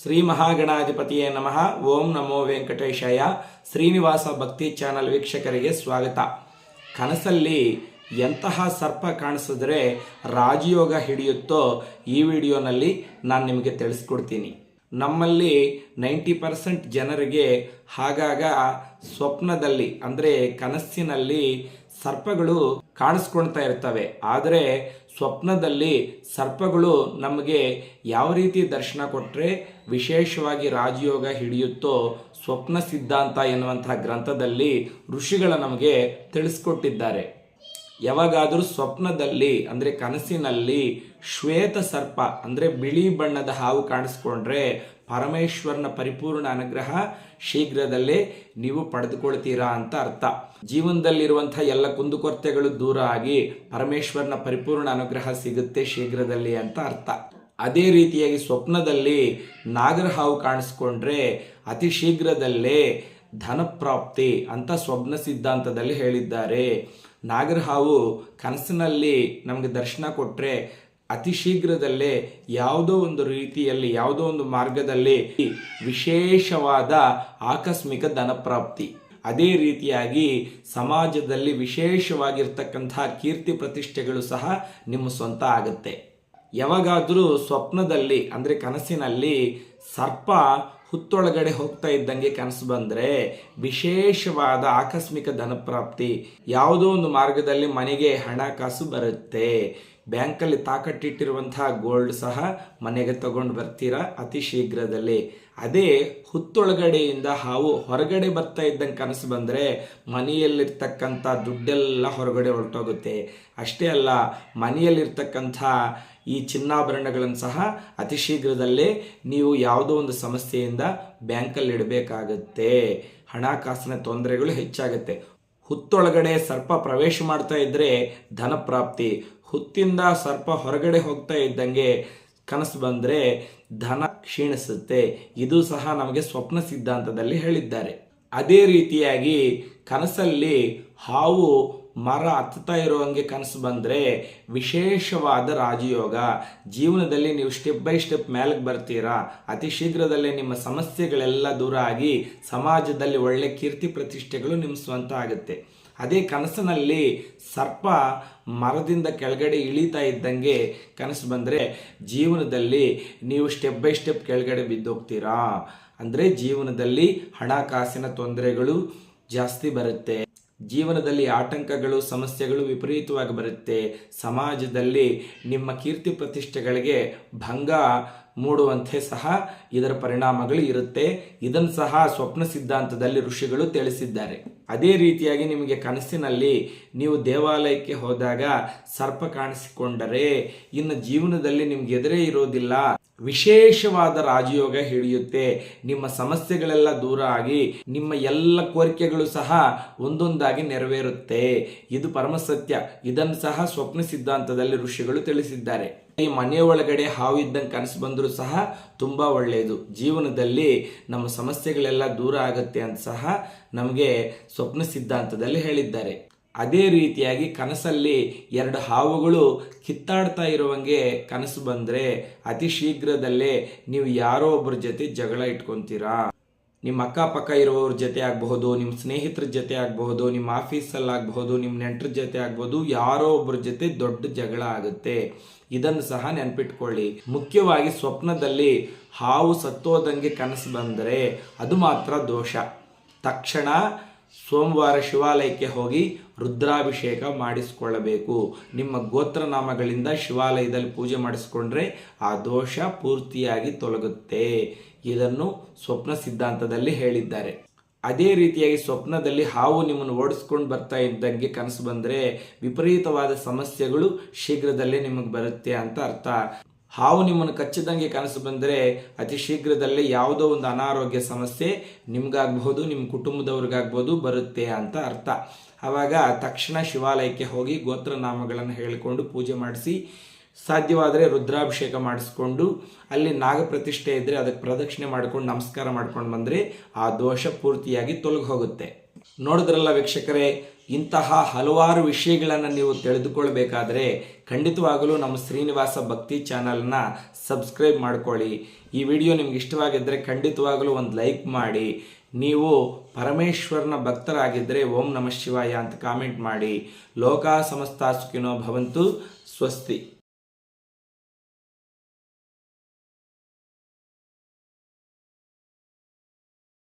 ಶ್ರೀ ಮಹಾಗಣಾಧಿಪತಿಯೇ ನಮಃ. ಓಂ ನಮೋ ವೆಂಕಟೇಶಾಯ. ಶ್ರೀನಿವಾಸ ಭಕ್ತಿ ಚಾನಲ್ ವೀಕ್ಷಕರಿಗೆ ಸ್ವಾಗತ. ಕನಸಲ್ಲಿ ಎಂತಹ ಸರ್ಪ ಕಾಣಿಸಿದ್ರೆ ರಾಜಯೋಗ ಹಿಡಿಯುತ್ತೋ ಈ ವಿಡಿಯೋನಲ್ಲಿ ನಾನು ನಿಮಗೆ ತಿಳಿಸ್ಕೊಡ್ತೀನಿ. ನಮ್ಮಲ್ಲಿ 90% ಜನರಿಗೆ ಆಗಾಗ ಸ್ವಪ್ನದಲ್ಲಿ ಅಂದರೆ ಕನಸಿನಲ್ಲಿ ಸರ್ಪಗಳು ಕಾಣಿಸ್ಕೊಳ್ತಾ ಇರ್ತವೆ. ಆದರೆ ಸ್ವಪ್ನದಲ್ಲಿ ಸರ್ಪಗಳು ನಮಗೆ ಯಾವ ರೀತಿ ದರ್ಶನ ಕೊಟ್ಟರೆ ವಿಶೇಷವಾಗಿ ರಾಜಯೋಗ ಹಿಡಿಯುತ್ತೋ ಸ್ವಪ್ನ ಸಿದ್ಧಾಂತ ಎನ್ನುವಂತಹ ಗ್ರಂಥದಲ್ಲಿ ಋಷಿಗಳು ನಮಗೆ ತಿಳಿಸ್ಕೊಟ್ಟಿದ್ದಾರೆ. ಯಾವಾಗಾದರೂ ಸ್ವಪ್ನದಲ್ಲಿ ಅಂದರೆ ಕನಸಿನಲ್ಲಿ ಶ್ವೇತ ಸರ್ಪ ಅಂದರೆ ಬಿಳಿ ಬಣ್ಣದ ಹಾವು ಕಾಣಿಸ್ಕೊಂಡ್ರೆ ಪರಮೇಶ್ವರನ ಪರಿಪೂರ್ಣ ಅನುಗ್ರಹ ಶೀಘ್ರದಲ್ಲೇ ನೀವು ಪಡೆದುಕೊಳ್ತೀರಾ ಅಂತ ಅರ್ಥ. ಜೀವನದಲ್ಲಿರುವಂತಹ ಎಲ್ಲ ಕುಂದುಕೊರತೆಗಳು ದೂರ ಆಗಿ ಪರಮೇಶ್ವರನ ಪರಿಪೂರ್ಣ ಅನುಗ್ರಹ ಸಿಗುತ್ತೆ ಶೀಘ್ರದಲ್ಲಿ ಅಂತ ಅರ್ಥ. ಅದೇ ರೀತಿಯಾಗಿ ಸ್ವಪ್ನದಲ್ಲಿ ನಾಗರ ಹಾವು ಕಾಣಿಸ್ಕೊಂಡ್ರೆ ಅತಿ ಶೀಘ್ರದಲ್ಲೇ ಧನಪ್ರಾಪ್ತಿ ಅಂತ ಸ್ವಪ್ನ ಸಿದ್ಧಾಂತದಲ್ಲಿ ಹೇಳಿದ್ದಾರೆ. ನಾಗರ ಹಾವು ಕನಸಿನಲ್ಲಿ ನಮಗೆ ದರ್ಶನ ಕೊಟ್ಟರೆ ಅತಿ ಶೀಘ್ರದಲ್ಲೇ ಯಾವುದೋ ಒಂದು ರೀತಿಯಲ್ಲಿ ಯಾವುದೋ ಒಂದು ಮಾರ್ಗದಲ್ಲಿ ವಿಶೇಷವಾದ ಆಕಸ್ಮಿಕ ಧನಪ್ರಾಪ್ತಿ. ಅದೇ ರೀತಿಯಾಗಿ ಸಮಾಜದಲ್ಲಿ ವಿಶೇಷವಾಗಿರ್ತಕ್ಕಂತಹ ಕೀರ್ತಿ ಪ್ರತಿಷ್ಠೆಗಳು ಸಹ ನಿಮ್ಮ ಸ್ವಂತ ಆಗುತ್ತೆ. ಯಾವಾಗಾದರೂ ಸ್ವಪ್ನದಲ್ಲಿ ಅಂದರೆ ಕನಸಿನಲ್ಲಿ ಸರ್ಪ ಹುತ್ತೊಳಗಡೆ ಹೋಗ್ತಾ ಇದ್ದಂಗೆ ಕನಸು ಬಂದರೆ ವಿಶೇಷವಾದ ಆಕಸ್ಮಿಕ ಧನಪ್ರಾಪ್ತಿ. ಯಾವುದೋ ಒಂದು ಮಾರ್ಗದಲ್ಲಿ ಮನೆಗೆ ಹಣಕಾಸು ಬರುತ್ತೆ. ಬ್ಯಾಂಕಲ್ಲಿ ತಾಕಟ್ಟಿಟ್ಟಿರುವಂತಹ ಗೋಲ್ಡ್ ಸಹ ಮನೆಗೆ ತಗೊಂಡು ಬರ್ತೀರಾ ಅತಿ ಶೀಘ್ರದಲ್ಲಿ. ಅದೇ ಹುತ್ತೊಳಗಡೆಯಿಂದ ಹಾವು ಹೊರಗಡೆ ಬರ್ತಾ ಇದ್ದಂಗೆ ಕನಸು ಬಂದರೆ ಮನೆಯಲ್ಲಿರ್ತಕ್ಕಂಥ ದುಡ್ಡೆಲ್ಲ ಹೊರಗಡೆ ಹೊರಟೋಗುತ್ತೆ. ಅಷ್ಟೇ ಅಲ್ಲ, ಮನೆಯಲ್ಲಿರ್ತಕ್ಕಂಥ ಈ ಚಿನ್ನಾಭರಣಗಳನ್ನು ಸಹ ಅತಿ ಶೀಘ್ರದಲ್ಲೇ ನೀವು ಯಾವುದೋ ಒಂದು ಸಮಸ್ಯೆಯಿಂದ ಬ್ಯಾಂಕಲ್ಲಿ ಇಡಬೇಕಾಗತ್ತೆ. ಹಣಕಾಸಿನ ತೊಂದರೆಗಳು ಹೆಚ್ಚಾಗುತ್ತೆ. ಹುತ್ತೊಳಗಡೆ ಸರ್ಪ ಪ್ರವೇಶ ಮಾಡ್ತಾ ಇದ್ದರೆ ಧನಪ್ರಾಪ್ತಿ. ಹುತ್ತಿಂದ ಸರ್ಪ ಹೊರಗಡೆ ಹೋಗ್ತಾ ಇದ್ದಂಗೆ ಕನಸು ಬಂದರೆ ಧನ ಕ್ಷೀಣಿಸುತ್ತೆ. ಇದು ಸಹ ನಮಗೆ ಸ್ವಪ್ನ ಸಿದ್ಧಾಂತದಲ್ಲಿ ಹೇಳಿದ್ದಾರೆ. ಅದೇ ರೀತಿಯಾಗಿ ಕನಸಲ್ಲಿ ಹಾವು ಮರ ಹತ್ತುತ್ತಾ ಇರುವಂಗೆ ಕನಸು ಬಂದರೆ ವಿಶೇಷವಾದ ರಾಜಯೋಗ. ಜೀವನದಲ್ಲಿ ನೀವು ಸ್ಟೆಪ್ ಬೈ ಸ್ಟೆಪ್ ಮೇಲಕ್ಕೆ ಬರ್ತೀರಾ. ಅತಿ ಶೀಘ್ರದಲ್ಲೇ ನಿಮ್ಮ ಸಮಸ್ಯೆಗಳೆಲ್ಲ ದೂರ ಆಗಿ ಸಮಾಜದಲ್ಲಿ ಒಳ್ಳೆ ಕೀರ್ತಿ ಪ್ರತಿಷ್ಠೆಗಳು ನಿಮ್ಮ ಸ್ವಂತ ಆಗುತ್ತೆ. ಅದೇ ಕನಸಿನಲ್ಲಿ ಸರ್ಪ ಮರದಿಂದ ಕೆಳಗಡೆ ಇಳಿತಾ ಇದ್ದಂಗೆ ಕನಸು ಬಂದರೆ ಜೀವನದಲ್ಲಿ ನೀವು ಸ್ಟೆಪ್ ಬೈ ಸ್ಟೆಪ್ ಕೆಳಗಡೆ ಬಿದ್ದೋಗ್ತೀರಾ. ಅಂದರೆ ಜೀವನದಲ್ಲಿ ಹಣಕಾಸಿನ ತೊಂದರೆಗಳು ಜಾಸ್ತಿ ಬರುತ್ತೆ. ಜೀವನದಲ್ಲಿ ಆತಂಕಗಳು ಸಮಸ್ಯೆಗಳು ವಿಪರೀತವಾಗಿ ಬರುತ್ತೆ. ಸಮಾಜದಲ್ಲಿ ನಿಮ್ಮ ಕೀರ್ತಿ ಪ್ರತಿಷ್ಠೆಗಳಿಗೆ ಭಂಗ ಮೂಡುವಂತೆ ಸಹ ಇದರ ಪರಿಣಾಮಗಳು ಇರುತ್ತೆ. ಇದನ್ನು ಸಹ ಸ್ವಪ್ನ ಸಿದ್ಧಾಂತದಲ್ಲಿ ಋಷಿಗಳು ತಿಳಿಸಿದ್ದಾರೆ. ಅದೇ ರೀತಿಯಾಗಿ ನಿಮಗೆ ಕನಸಿನಲ್ಲಿ ನೀವು ದೇವಾಲಯಕ್ಕೆ ಹೋದಾಗ ಸರ್ಪ ಕಾಣಿಸಿಕೊಂಡರೆ ಇನ್ನು ಜೀವನದಲ್ಲಿ ನಿಮ್ಗೆ ಎದುರೇ ಇರೋದಿಲ್ಲ, ವಿಶೇಷವಾದ ರಾಜಯೋಗ ಹಿಡಿಯುತ್ತೆ. ನಿಮ್ಮ ಸಮಸ್ಯೆಗಳೆಲ್ಲ ದೂರ ಆಗಿ ನಿಮ್ಮ ಎಲ್ಲ ಕೋರಿಕೆಗಳು ಸಹ ಒಂದೊಂದಾಗಿ ನೆರವೇರುತ್ತೆ. ಇದು ಪರಮಸತ್ಯ. ಇದನ್ನು ಸಹ ಸ್ವಪ್ನ ಸಿದ್ಧಾಂತದಲ್ಲಿ ಋಷಿಗಳು ತಿಳಿಸಿದ್ದಾರೆ. ಈ ಮನೆಯ ಒಳಗಡೆ ಹಾವು ಇದ್ದಂಗೆ ಕನಸು ಬಂದರೂ ಸಹ ತುಂಬಾ ಒಳ್ಳೆಯದು. ಜೀವನದಲ್ಲಿ ನಮ್ಮ ಸಮಸ್ಯೆಗಳೆಲ್ಲ ದೂರ ಆಗುತ್ತೆ ಅಂತ ಸಹ ನಮಗೆ ಸ್ವಪ್ನ ಸಿದ್ಧಾಂತದಲ್ಲಿ ಹೇಳಿದ್ದಾರೆ. ಅದೇ ರೀತಿಯಾಗಿ ಕನಸಲ್ಲಿ 2 ಹಾವುಗಳು ಕಿತ್ತಾಡ್ತಾ ಇರುವಂಗೆ ಕನಸು ಬಂದರೆ ಅತಿ ಶೀಘ್ರದಲ್ಲೇ ನೀವು ಯಾರೋ ಒಬ್ಬರ ಜೊತೆ ಜಗಳ ಇಟ್ಕೊತೀರಾ. ನಿಮ್ಮ ಅಕ್ಕಪಕ್ಕ ಇರುವವ್ರ ಜೊತೆ ಆಗಬಹುದು, ನಿಮ್ಮ ಸ್ನೇಹಿತರ ಜೊತೆ ಆಗಬಹುದು, ನಿಮ್ಮ ಆಫೀಸಲ್ಲಿ ಆಗಬಹುದು, ನಿಮ್ಮ ನೆಂಟರ ಜೊತೆ ಆಗಬಹುದು, ಯಾರೋ ಒಬ್ಬರ ಜೊತೆ ದೊಡ್ಡ ಜಗಳ ಆಗುತ್ತೆ. ಇದನ್ನು ಸಹ ನೆನ್ಪಿಟ್ಕೊಳ್ಳಿ. ಮುಖ್ಯವಾಗಿ ಸ್ವಪ್ನದಲ್ಲಿ ಹಾವು ಸತ್ತೋದಂಗೆ ಕನಸು ಬಂದರೆ ಅದು ಮಾತ್ರ ದೋಷ. ತಕ್ಷಣ ಸೋಮವಾರ ಶಿವಾಲಯಕ್ಕೆ ಹೋಗಿ ರುದ್ರಾಭಿಷೇಕ ಮಾಡಿಸಿಕೊಳ್ಳಬೇಕು. ನಿಮ್ಮ ಗೋತ್ರನಾಮಗಳಿಂದ ಶಿವಾಲಯದಲ್ಲಿ ಪೂಜೆ ಮಾಡಿಸ್ಕೊಂಡ್ರೆ ಆ ದೋಷ ಪೂರ್ತಿಯಾಗಿ ತೊಲಗುತ್ತೆ. ಇದನ್ನು ಸ್ವಪ್ನ ಸಿದ್ಧಾಂತದಲ್ಲಿ ಹೇಳಿದ್ದಾರೆ. ಅದೇ ರೀತಿಯಾಗಿ ಸ್ವಪ್ನದಲ್ಲಿ ಹಾವು ನಿಮ್ಮನ್ನು ಓಡಿಸ್ಕೊಂಡು ಬರ್ತಾ ಇದ್ದಂಗೆ ಕನಸು ಬಂದರೆ ವಿಪರೀತವಾದ ಸಮಸ್ಯೆಗಳು ಶೀಘ್ರದಲ್ಲೇ ನಿಮಗೆ ಬರುತ್ತೆ ಅಂತ ಅರ್ಥ. ಹಾವು ನಿಮ್ಮನ್ನು ಕಚ್ಚಿದಂಗೆ ಕನಸು ಬಂದರೆ ಅತಿ ಶೀಘ್ರದಲ್ಲೇ ಯಾವುದೋ ಒಂದು ಅನಾರೋಗ್ಯ ಸಮಸ್ಯೆ ನಿಮ್ಗಾಗಬಹುದು, ನಿಮ್ಮ ಕುಟುಂಬದವ್ರಿಗಾಗ್ಬೋದು ಬರುತ್ತೆ ಅಂತ ಅರ್ಥ. ಆವಾಗ ತಕ್ಷಣ ಶಿವಾಲಯಕ್ಕೆ ಹೋಗಿ ಗೋತ್ರನಾಮಗಳನ್ನು ಹೇಳಿಕೊಂಡು ಪೂಜೆ ಮಾಡಿಸಿ, ಸಾಧ್ಯವಾದರೆ ರುದ್ರಾಭಿಷೇಕ ಮಾಡಿಸ್ಕೊಂಡು ಅಲ್ಲಿ ನಾಗ ಪ್ರತಿಷ್ಠೆ ಇದ್ದರೆ ಅದಕ್ಕೆ ಪ್ರದಕ್ಷಿಣೆ ಮಾಡ್ಕೊಂಡು ನಮಸ್ಕಾರ ಮಾಡ್ಕೊಂಡು ಬಂದರೆ ಆ ದೋಷ ಪೂರ್ತಿಯಾಗಿ ತೊಲಗಿ ಹೋಗುತ್ತೆ. ನೋಡಿದ್ರಲ್ಲ ವೀಕ್ಷಕರೇ, ಇಂತಹ ಹಲವಾರು ವಿಷಯಗಳನ್ನು ನೀವು ತಿಳಿದುಕೊಳ್ಬೇಕಾದ್ರೆ ಖಂಡಿತವಾಗಲೂ ನಮ್ಮ ಶ್ರೀನಿವಾಸ ಭಕ್ತಿ ಚಾನಲ್ನ ಸಬ್ಸ್ಕ್ರೈಬ್ ಮಾಡ್ಕೊಳ್ಳಿ. ಈ ವಿಡಿಯೋ ನಿಮ್ಗೆ ಇಷ್ಟವಾಗಿದ್ದರೆ ಖಂಡಿತವಾಗಲೂ ಒಂದು ಲೈಕ್ ಮಾಡಿ. ನೀವು ಪರಮೇಶ್ವರನ ಭಕ್ತರಾಗಿದ್ದರೆ ಓಂ ನಮಃ ಶಿವಾಯ ಅಂತ ಕಾಮೆಂಟ್ ಮಾಡಿ. ಲೋಕ ಸಮಸ್ತ ಸುಖಿನೋ ಭವಂತು. ಸ್ವಸ್ತಿ.